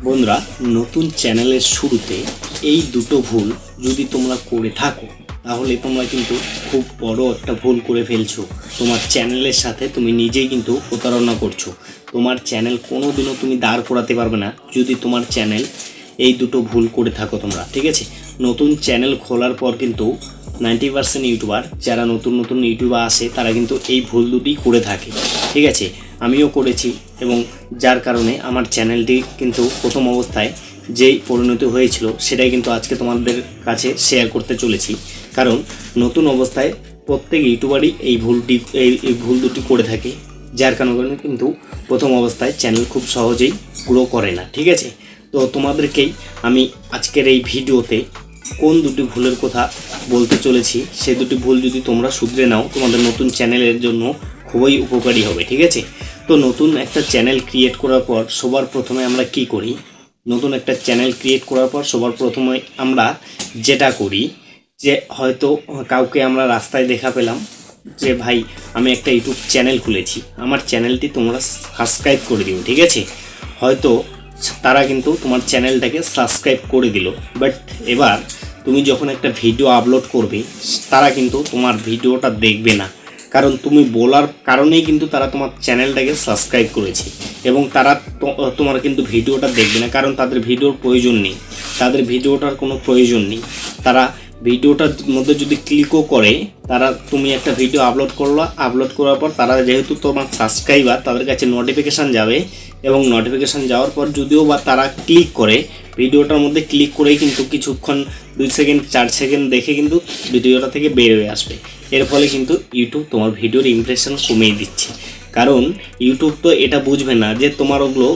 বন্ধুরা, নতুন চ্যানেলের শুরুতে এই দুটো ভুল যদি তোমরা করে থাকো তাহলে তোমরা কিন্তু খুব বড় একটা ভুল করে ফেলছো। তোমার চ্যানেলের সাথে তুমি নিজেই কিন্তু প্রতারণা করছো। তোমার চ্যানেল কোনো দিনও তুমি দাঁড় করাতে পারবে না যদি তোমার চ্যানেল এই দুটো ভুল করে থাকো তোমরা, ঠিক আছে। নতুন চ্যানেল খোলার পর কিন্তু 90% ইউটিউবার যারা নতুন ইউটিউবার আসে তারা কিন্তু এই ভুল দুটি করে থাকে, ঠিক আছে। আমিও করেছি এবং যার কারণে আমার চ্যানেলটি কিন্তু প্রথম অবস্থায় যেই পরিণতি হয়েছিল সেটাই কিন্তু আজকে তোমাদের কাছে শেয়ার করতে চলেছি। কারণ নতুন অবস্থায় প্রত্যেক ইউটিউবারই এই ভুল দুটি করে থাকে, যার কারণে কিন্তু প্রথম অবস্থায় চ্যানেল খুব সহজেই গ্রো করে না, ঠিক আছে। তো তোমাদেরকেই আমি আজকের এই ভিডিওতে কোন দুটি ভুলের কথা বলতে চলেছি, সে দুটি ভুল যদি তোমরা শুধরে নাও তোমাদের নতুন চ্যানেলের জন্য খুবই উপকারী হবে, ঠিক আছে। তো নতুন একটা চ্যানেল ক্রিয়েট করার পর সবার প্রথমে আমরা কি করি, নতুন একটা চ্যানেল ক্রিয়েট করার পর সবার প্রথমে আমরা যেটা করি যে হয়তো কাউকে আমরা রাস্তায় দেখা পেলাম যে ভাই আমি একটা ইউটিউব চ্যানেল খুলেছি, আমার চ্যানেলটি তোমরা সাবস্ক্রাইব করে দিও, ঠিক আছে। হয়তো তারা কিন্তু তোমার চ্যানেলটাকে সাবস্ক্রাইব করে দিল, বাট এবার তুমি যখন একটা ভিডিও আপলোড করবে তারা কিন্তু তোমার ভিডিওটা দেখবে না, কারণ তুমি বলার কারণেই কিন্তু তারা তোমার চ্যানেলটাকে সাবস্ক্রাইব করেছে এবং তারা তোমার কিন্তু ভিডিওটা দেখবে না, কারণ তাদের ভিডিওর প্রয়োজন নেই, তাদের ভিডিওটার কোনো প্রয়োজন নেই। তারা ভিডিওটার মধ্যে যদি ক্লিকও করে, তারা তুমি একটা ভিডিও আপলোড করার পর তারা যেহেতু তোমার সাবস্ক্রাইবার তাদের কাছে নোটিফিকেশান যাবে এবং নোটিফিকেশান যাওয়ার পর যদিও বা তারা ক্লিক করে ভিডিওটার মধ্যে ক্লিক করেই কিন্তু কিছুক্ষণ 2 সেকেন্ড 4 সেকেন্ড দেখে কিন্তু ভিডিওটা থেকে বের হয়ে আসবে। এর ফলে কিন্তু ইউটিউব তোমার ভিডিওর ইমপ্রেশন কমিয়ে দিচ্ছে, কারণ ইউটিউব তো এটা বুঝবে না যে তোমার ওগুলো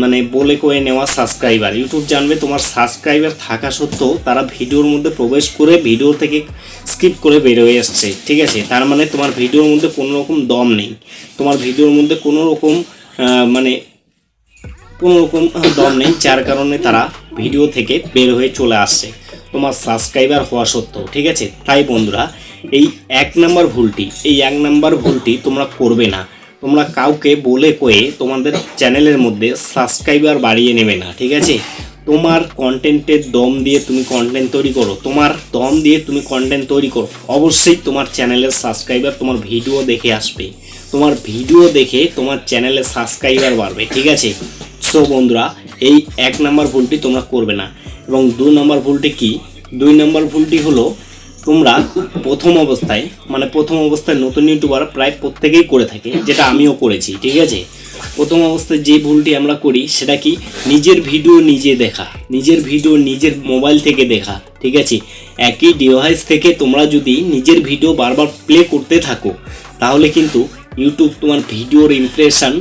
মানে বলে কয়ে নেওয়া সাবস্ক্রাইবার। ইউটিউব জানবে তোমার সাবস্ক্রাইবার থাকা সত্ত্বেও তারা ভিডিওর মধ্যে প্রবেশ করে ভিডিও থেকে স্কিপ করে বের হয়ে আসছে, ঠিক আছে। তার মানে তোমার ভিডিওর মধ্যে কোনো রকম দম নেই, তোমার ভিডিওর মধ্যে কোনো রকম দম নেই, যার কারণে তারা ভিডিও থেকে বের হয়ে চলে আসছে তোমার সাবস্ক্রাইবার হওয়া সত্ত্বেও, ঠিক আছে। তাই বন্ধুরা, এই 1 নাম্বার ভুলটি তোমরা করবে না। তোমরা কাউকে বলে কয়ে তোমাদের চ্যানেলের মধ্যে সাবস্ক্রাইবার বাড়িয়ে নেবে না, ঠিক আছে। তোমার কন্টেন্টের দম দিয়ে তুমি কন্টেন্ট তৈরি করো, অবশ্যই তোমার চ্যানেলের সাবস্ক্রাইবার তোমার ভিডিও দেখে আসবে, তোমার ভিডিও দেখে তোমার চ্যানেলের সাবস্ক্রাইবার বাড়বে, ঠিক আছে। সো বন্ধুরা, এই 1 নাম্বার ভুলটি তোমরা করবে না। এবং 2 নাম্বার ভুলটি কি? 2 নাম্বার ভুলটি হলো তোমরা প্রথম অবস্থায় নতুন ইউটিউবার প্রায় প্রত্যেকেই করে থাকে, যেটা আমিও করেছি, ঠিক আছে। প্রথম অবস্থায় যে ভুলটি আমরা করি সেটা কি, নিজের ভিডিও নিজের মোবাইল থেকে দেখা, ঠিক আছে। একই ডিভাইস থেকে তোমরা যদি নিজের ভিডিও বারবার প্লে করতে থাকো তাহলে কিন্তু ইউটিউব তোমার ভিডিওর ইমপ্রেশন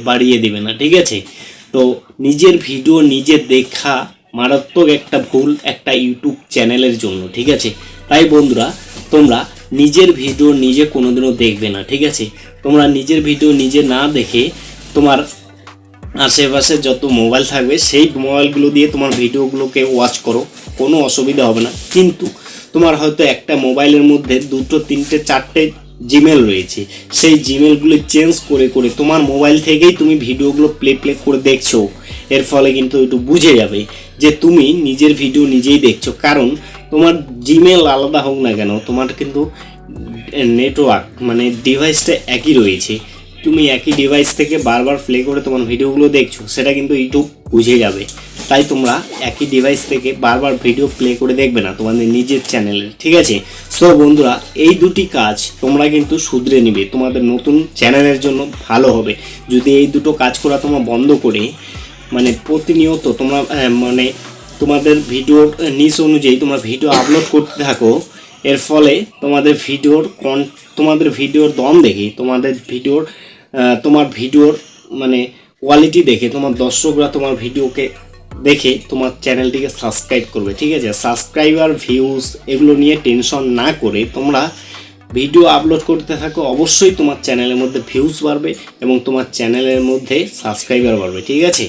বাড়িয়ে দিবে না, ঠিক আছে। তো নিজের ভিডিও নিজে দেখা মারাত্মক একটা ভুল একটা ইউটিউব চ্যানেলের জন্য, ঠিক আছে। তাই বন্ধুরা, তোমরা নিজের ভিডিও নিজে কোনোদিনও দেখবে না, ঠিক আছে। তোমরা নিজের ভিডিও নিজে না দেখে তোমার আশেপাশে যত মোবাইল থাকবে সেই মোবাইলগুলো দিয়ে তোমার ভিডিওগুলোকে ওয়াচ করো, কোনো অসুবিধা হবে না। কিন্তু তোমার হয়তো একটা মোবাইলের মধ্যে 2, 3, 4টে জিমেল রয়েছে, সেই জিমেলগুলো চেঞ্জ করে তোমার মোবাইল থেকেই তুমি ভিডিওগুলো প্লে করে দেখছো। এর ফলে কিন্তু একটু বুঝে যাবে যে তুমি নিজের ভিডিও নিজেই দেখছো, কারণ তোমার জিমেল আলাদা হোক না কেন তোমার কিন্তু নেটওয়ার্ক ডিভাইসটা একই রয়েছে। তুমি একই ডিভাইস থেকে বারবার প্লে করে তোমার ভিডিওগুলো দেখছো, সেটা কিন্তু ইউটিউব বুঝে যাবে। তাই তোমরা একই ডিভাইস থেকে বারবার ভিডিও প্লে করে দেখবে না তোমাদের নিজের চ্যানেলের, ঠিক আছে। সো বন্ধুরা, এই দুটি কাজ তোমরা কিন্তু শুধরে নিবে, তোমাদের নতুন চ্যানেলের জন্য ভালো হবে। যদি এই দুটো কাজ করা তোমরা বন্ধ করে প্রতিনিয়ত তোমরা তোমাদের ভিডিওর নিজ অনুযায়ী তোমরা ভিডিও আপলোড করতে থাকো, এর ফলে তোমাদের ভিডিওর দম দেখে তোমার ভিডিওর কোয়ালিটি দেখে তোমার দর্শকরা তোমার ভিডিওকে দেখে তোমার চ্যানেলটিকে সাবস্ক্রাইব করবে, ঠিক আছে। সাবস্ক্রাইবার ভিউজ এগুলো নিয়ে টেনশন না করে তোমরা ভিডিও আপলোড করতে থাকো, অবশ্যই তোমার চ্যানেলের মধ্যে ভিউজ বাড়বে এবং তোমার চ্যানেলের মধ্যে সাবস্ক্রাইবার বাড়বে, ঠিক আছে।